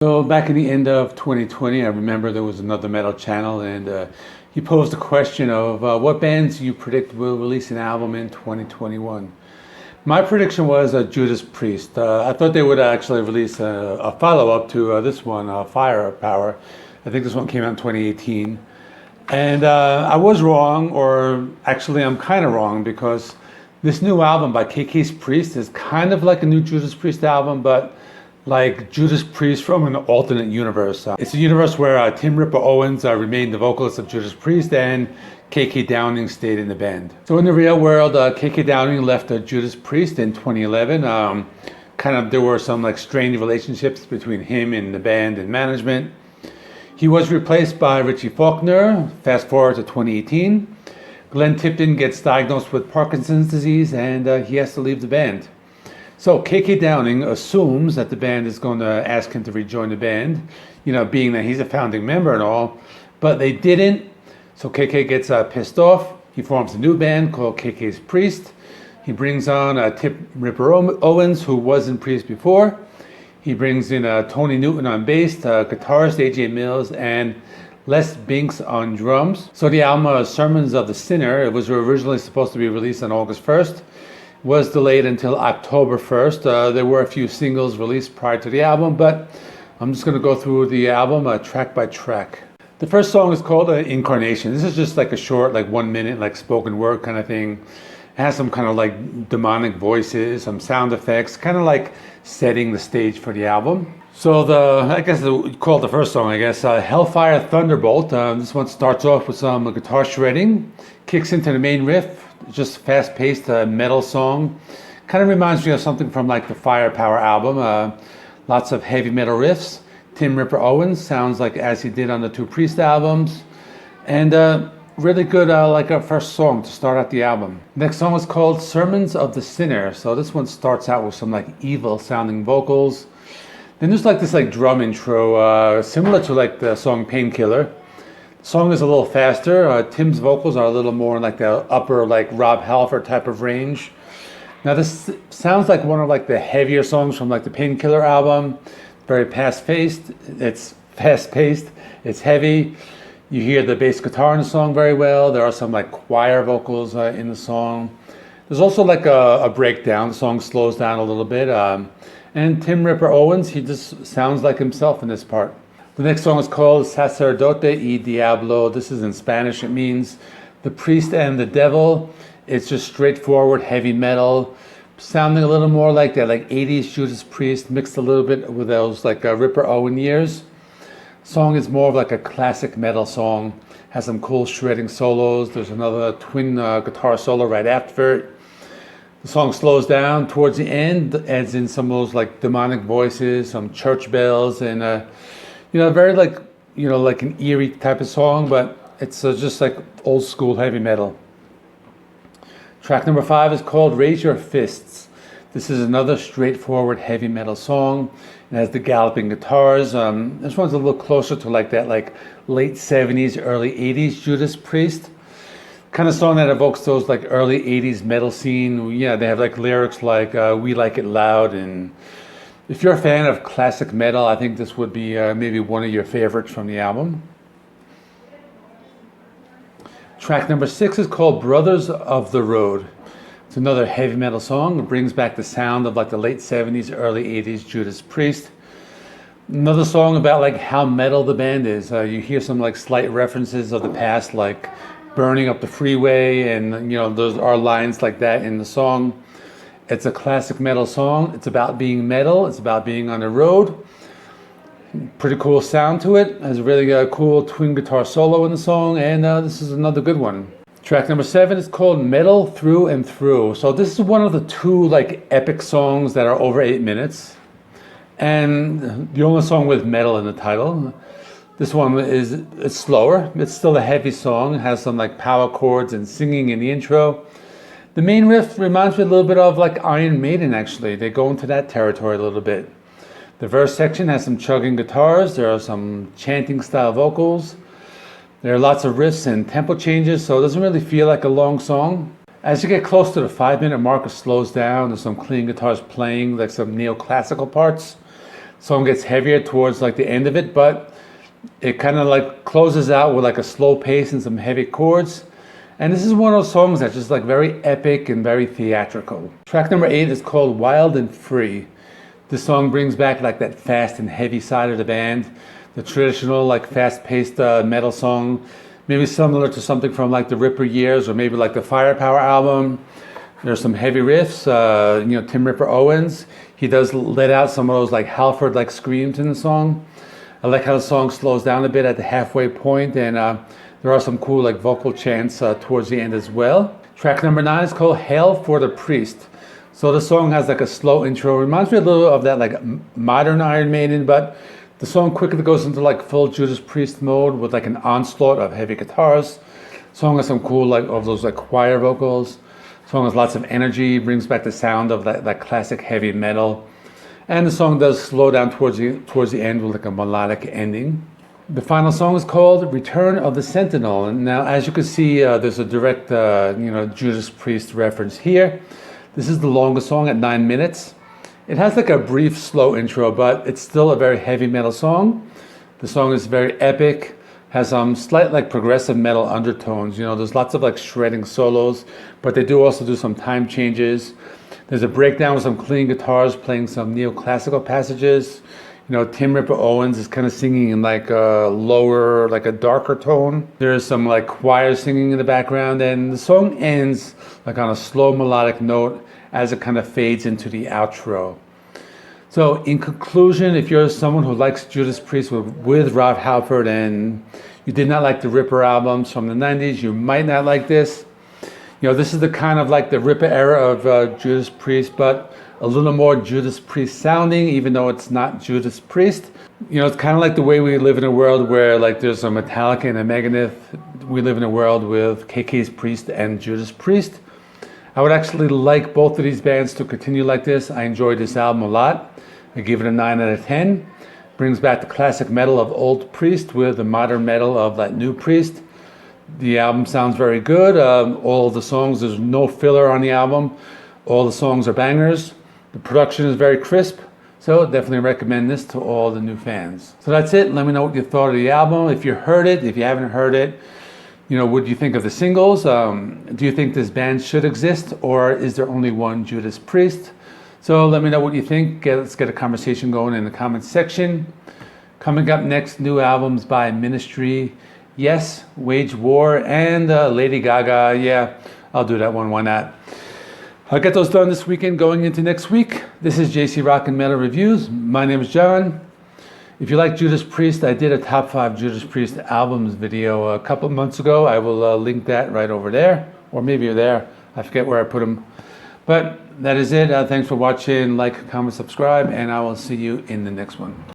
So back in the end of 2020, I remember there was another metal channel, and he posed a question of what bands you predict will release an album in 2021. My prediction was Judas Priest. I thought they would actually release a follow-up to this one, Firepower. I think this one came out in 2018. And I was wrong, or actually I'm kind of wrong, because this new album by KK's Priest is kind of like a new Judas Priest album, but like Judas Priest from an alternate universe. It's a universe where Tim Ripper Owens remained the vocalist of Judas Priest and KK Downing stayed in the band. So in the real world, KK Downing left Judas Priest in 2011. There were some like strange relationships between him and the band and management. He was replaced by Richie Faulkner. Fast forward to 2018. Glenn Tipton gets diagnosed with Parkinson's disease and he has to leave the band. So KK Downing assumes that the band is going to ask him to rejoin the band, being that he's a founding member and all, but they didn't. So KK gets pissed off. He forms a new band called KK's Priest. He brings on Tim Ripper Owens, who was in Priest before. He brings in Tony Newton on bass, guitarist AJ Mills, and Les Binks on drums. So the album Sermons of the Sinner, it was originally supposed to be released on August 1st. Was delayed until October 1st. There were a few singles released prior to the album, but I'm just going to go through the album track by track. The first song is called Incarnation. This is just like a short, 1 minute, spoken word kind of thing. It has some kind of demonic voices, some sound effects, kind of like setting the stage for the album. So called the first song, Hellfire Thunderbolt. This one starts off with some guitar shredding, kicks into the main riff, just fast-paced metal song. Kind of reminds me of something from the Firepower album. Lots of heavy metal riffs. Tim Ripper Owens sounds like as he did on the two Priest albums. And really good a first song to start out the album. Next song is called Sermons of the Sinner. So this one starts out with some evil sounding vocals. Then there's this drum intro, similar to the song Painkiller. The song is a little faster. Tim's vocals are a little more in the upper Rob Halford type of range. Now this sounds like one of the heavier songs from the Painkiller album. Very fast-paced. It's fast-paced. It's heavy. You hear the bass guitar in the song very well. There are some choir vocals in the song. There's also a breakdown. The song slows down a little bit. And Tim Ripper Owens, he just sounds like himself in this part. The next song is called Sacerdote y Diablo. This is in Spanish. It means the priest and the devil. It's just straightforward heavy metal, sounding a little more like that 80s Judas Priest, mixed a little bit with those Ripper Owen years. Song is more of a classic metal song. Has some cool shredding solos. There's another twin guitar solo right after it. The song slows down towards the end, adds in some of those demonic voices, some church bells, and very an eerie type of song, but it's just old school heavy metal. Track number 5 is called Raise Your Fists. This is another straightforward heavy metal song. It has the galloping guitars. This one's a little closer to that late 70s, early 80s Judas Priest. Kind of song that evokes those early 80s metal scene. Yeah, they have lyrics We Like It Loud, and if you're a fan of classic metal, I think this would be maybe one of your favorites from the album. Track number 6 is called Brothers of the Road. It's another heavy metal song. It brings back the sound of the late 70s, early 80s Judas Priest. Another song about how metal the band is. You hear some slight references of the past, burning up the freeway, and those are lines like that in the song. It's a classic metal song. It's about being metal. It's about being on the road. Pretty cool sound to it. Has a really cool twin guitar solo in the song, and this is another good one. Track number 7 is called Metal Through and Through. So this is one of the two epic songs that are over 8 minutes, and the only song with metal in the title. This one it's slower. It's still a heavy song. It has some power chords and singing in the intro. The main riff reminds me a little bit of Iron Maiden, actually. They go into that territory a little bit. The verse section has some chugging guitars. There are some chanting style vocals. There are lots of riffs and tempo changes, so it doesn't really feel like a long song. As you get close to the 5-minute mark, it slows down. There's some clean guitars playing, some neoclassical parts. Song gets heavier towards like the end of it, but it kind of like closes out with like a slow pace and some heavy chords. And this is one of those songs that's just like very epic and very theatrical. Track number 8 is called Wild and Free. This song brings back like that fast and heavy side of the band, the traditional like fast-paced metal song, maybe similar to something from like the Ripper years or maybe like the Firepower album. There's some heavy riffs, Tim Ripper Owens. He does let out some of those like Halford like screams in the song. I like how the song slows down a bit at the halfway point, and there are some cool like vocal chants towards the end as well. Track number 9 is called Hail for the Priest. So the song has like a slow intro. Reminds me a little of that like modern Iron Maiden, but the song quickly goes into like full Judas Priest mode with like an onslaught of heavy guitars. The song has some cool like of those like choir vocals. The song has lots of energy, brings back the sound of that classic heavy metal. And the song does slow down towards the end with like a melodic ending. The final song is called Return of the Sentinel. And now, as you can see, there's a direct, Judas Priest reference here. This is the longest song at 9 minutes. It has like a brief, slow intro, but it's still a very heavy metal song. The song is very epic, has some slight like progressive metal undertones. There's lots of like shredding solos, but they do also do some time changes. There's a breakdown with some clean guitars playing some neoclassical passages. Tim Ripper Owens is kind of singing in like a lower, like a darker tone. There's some like choir singing in the background, and the song ends like on a slow melodic note as it kind of fades into the outro. So in conclusion, if you're someone who likes Judas Priest with Rob Halford and you did not like the Ripper albums from the 90s, you might not like this. This is the kind of like the Ripper era of Judas Priest, but a little more Judas Priest sounding, even though it's not Judas Priest. It's kind of like the way we live in a world where like there's a Metallica and a Megadeth. We live in a world with KK's Priest and Judas Priest. I would actually like both of these bands to continue like this. I enjoyed this album a lot. I give it a 9 out of 10. Brings back the classic metal of old Priest with the modern metal of that new Priest. The album sounds very good. All of the songs, there's no filler on the album. All the songs are bangers. The production is very crisp. So definitely recommend this to all the new fans. So that's it. Let me know what you thought of the album. If you heard it, if you haven't heard it, what do you think of the singles? Do you think this band should exist, or is there only one Judas Priest? So let me know what you think. Let's get a conversation going in the comments section. Coming up next, new albums by Ministry, Yes, Wage War, and Lady Gaga. Yeah, I'll do that one. Why not? I'll get those done this weekend going into next week. This is JC Rock and Metal Reviews. My name is John. If you like Judas Priest, I did a top 5 Judas Priest albums video a couple months ago. I will link that right over there, or maybe you're there. I forget where I put them. But that is it. Thanks for watching. Like, comment, subscribe, and I will see you in the next one.